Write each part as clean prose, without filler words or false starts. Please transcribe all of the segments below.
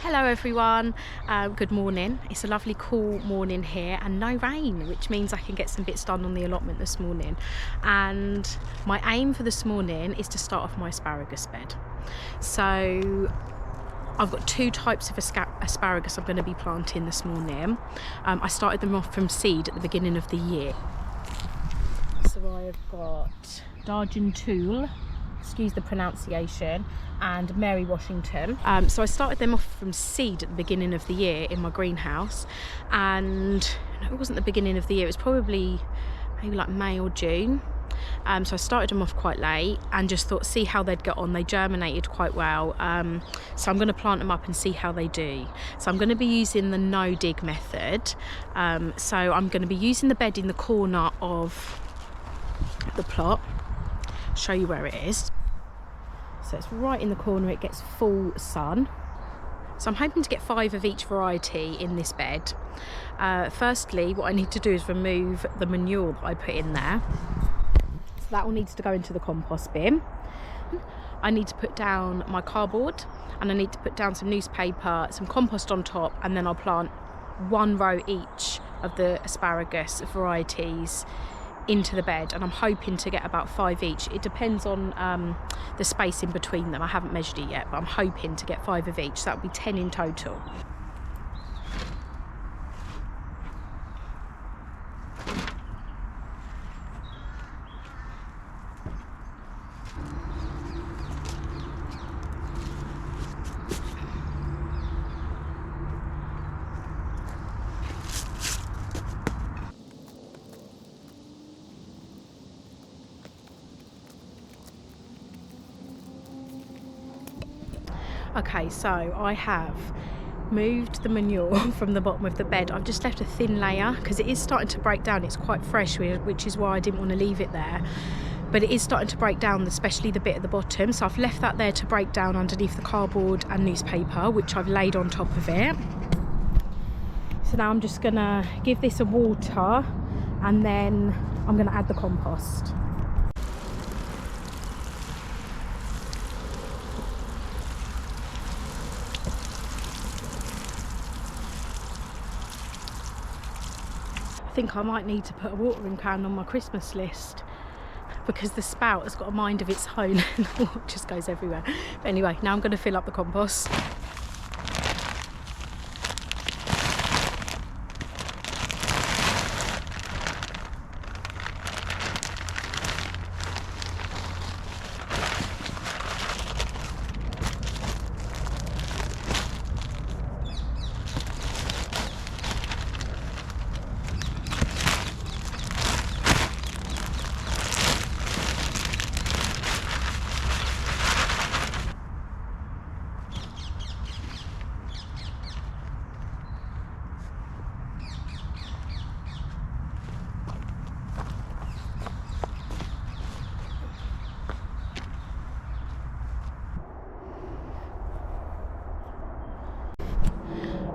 Hello everyone, good morning. It's a lovely cool morning here and no rain, which means I can get some bits done on the allotment this morning. And my aim for this morning is to start off my asparagus bed. So I've got two types of asparagus I'm going to be planting this morning. I started them off from seed at the beginning of the year. So I've got D'Argentoul, excuse the pronunciation, and Mary Washington. So I started them off from seed at the beginning of the year in my greenhouse, and no, it wasn't the beginning of the year, it was probably maybe like May or June. So I started them off quite late and just thought, see how they'd get on. They germinated quite well, so I'm going to plant them up and see how they do. So I'm going to be using the no dig method. So I'm going to be using the bed in the corner of the plot. Show you where it is. So it's right in the corner, it gets full sun. So I'm hoping to get 5 of each variety in this bed. Firstly, what I need to do is remove the manure that I put in there. So that all needs to go into the compost bin. I need to put down my cardboard, and I need to put down some newspaper, some compost on top, and then I'll plant 1 row each of the asparagus varieties into the bed, and I'm hoping to get about 5 each. It depends on the space in between them. I haven't measured it yet, but I'm hoping to get 5 of each, so that would be 10 in total. Okay, so I have moved the manure from the bottom of the bed. I've just left a thin layer because it is starting to break down. It's quite fresh, which is why I didn't want to leave it there. But it is starting to break down, especially the bit at the bottom. So I've left that there to break down underneath the cardboard and newspaper, which I've laid on top of it. So now I'm just gonna give this a water, and then I'm gonna add the compost. I think I might need to put a watering can on my Christmas list because the spout has got a mind of its own and the water just goes everywhere. But anyway, now I'm going to fill up the compost.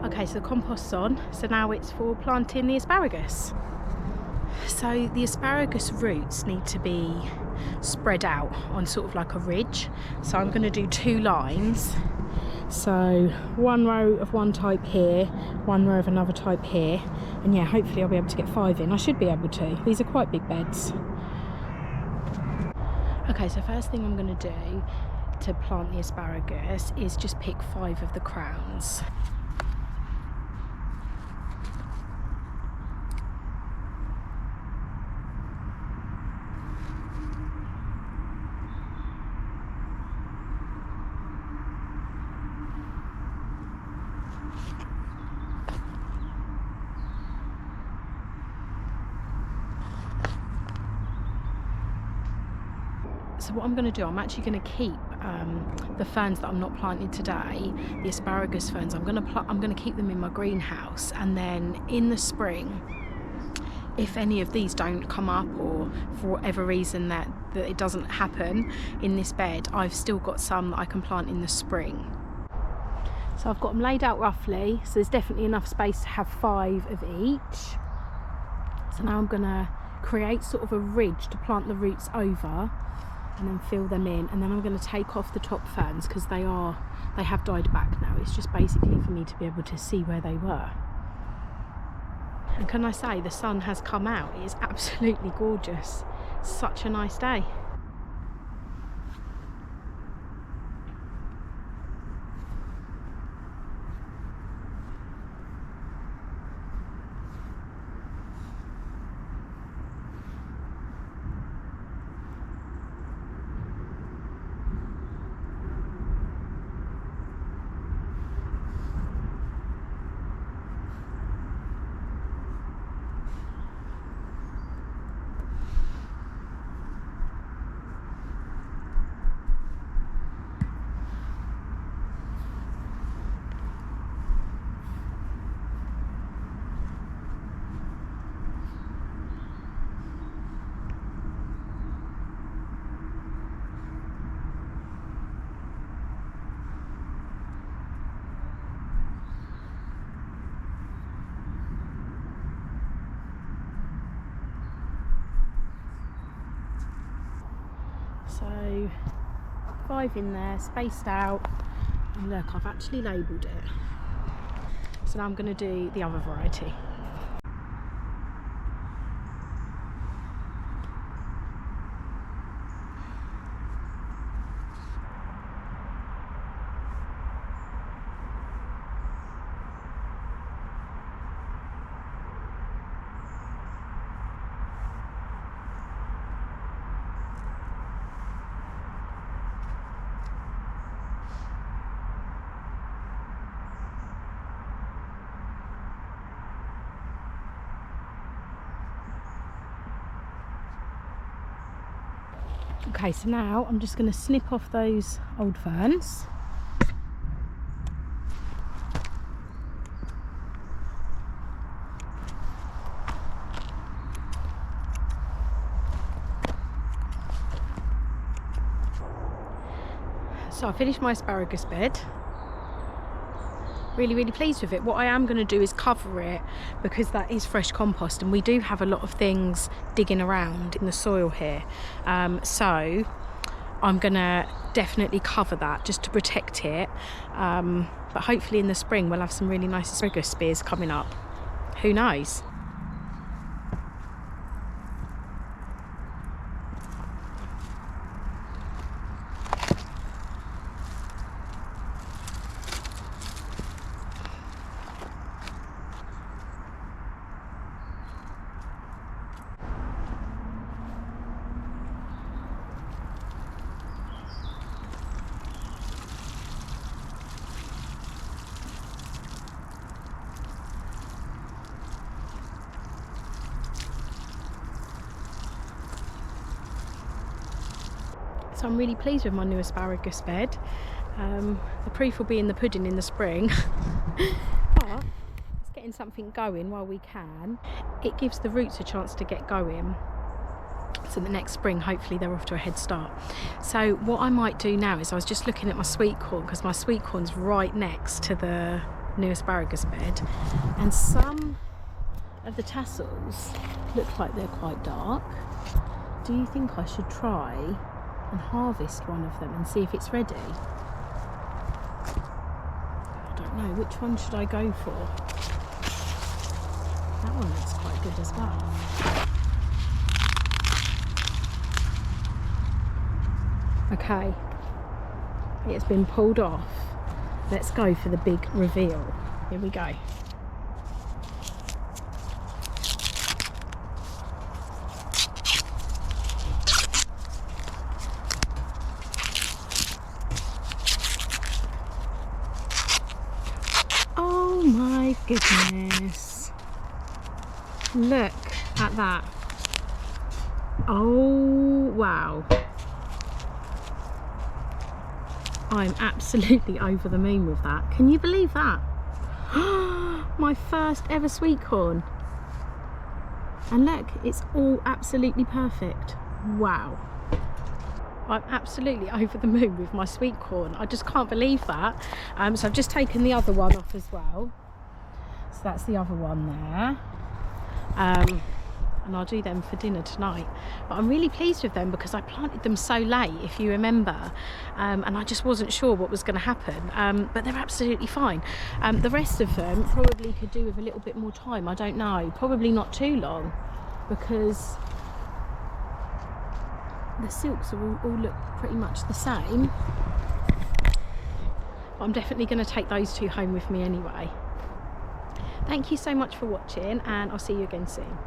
Okay, so the compost's on, so now it's for planting the asparagus. So the asparagus roots need to be spread out on sort of like a ridge. So I'm going to do 2 lines. So 1 row of one type here, 1 row of another type here. And yeah, hopefully I'll be able to get 5 in. I should be able to. These are quite big beds. Okay, so first thing I'm going to do to plant the asparagus is just pick 5 of the crowns. So what I'm going to do, I'm actually going to keep the ferns that I'm not planting today, the asparagus ferns. I'm going to keep them in my greenhouse, and then in the spring, if any of these don't come up, or for whatever reason that it doesn't happen in this bed, I've still got some that I can plant in the spring. So I've got them laid out roughly, so there's definitely enough space to have 5 of each. So now I'm going to create sort of a ridge to plant the roots over, and then fill them in, and then I'm going to take off the top ferns because they have died back now. It's just basically for me to be able to see where they were. And can I say, the sun has come out. It is absolutely gorgeous. Such a nice day. So 5 in there, spaced out, and look, I've actually labelled it. So now I'm going to do the other variety. Okay, so now I'm just going to snip off those old ferns. So I finished my asparagus bed. Really pleased with it. What I am going to do is cover it, because that is fresh compost and we do have a lot of things digging around in the soil here, so I'm going to definitely cover that just to protect it, but hopefully in the spring we'll have some really nice asparagus spears coming up. Who knows? So I'm really pleased with my new asparagus bed. The proof will be in the pudding in the spring. But it's getting something going while we can. It gives the roots a chance to get going, so the next spring hopefully they're off to a head start. So what I might do now is, I was just looking at my sweet corn, because my sweet corn's right next to the new asparagus bed, and some of the tassels look like they're quite dark. Do you think I should try and harvest one of them and see if it's ready? I don't know, which one should I go for? That one looks quite good as well. Okay, it's been pulled off. Let's go for the big reveal. Here we go. Oh my goodness. Look at that. Oh wow. I'm absolutely over the moon with that. Can you believe that? My first ever sweet corn. And look, it's all absolutely perfect. Wow. I'm absolutely over the moon with my sweet corn. I just can't believe that. So I've just taken the other one off as well. So that's the other one there. and I'll do them for dinner tonight. But I'm really pleased with them because I planted them so late, if you remember, and I just wasn't sure what was going to happen, but they're absolutely fine. The rest of them probably could do with a little bit more time, I don't know, probably not too long, because the silks are all look pretty much the same. But I'm definitely going to take those two home with me anyway. Thank you so much for watching, and I'll see you again soon.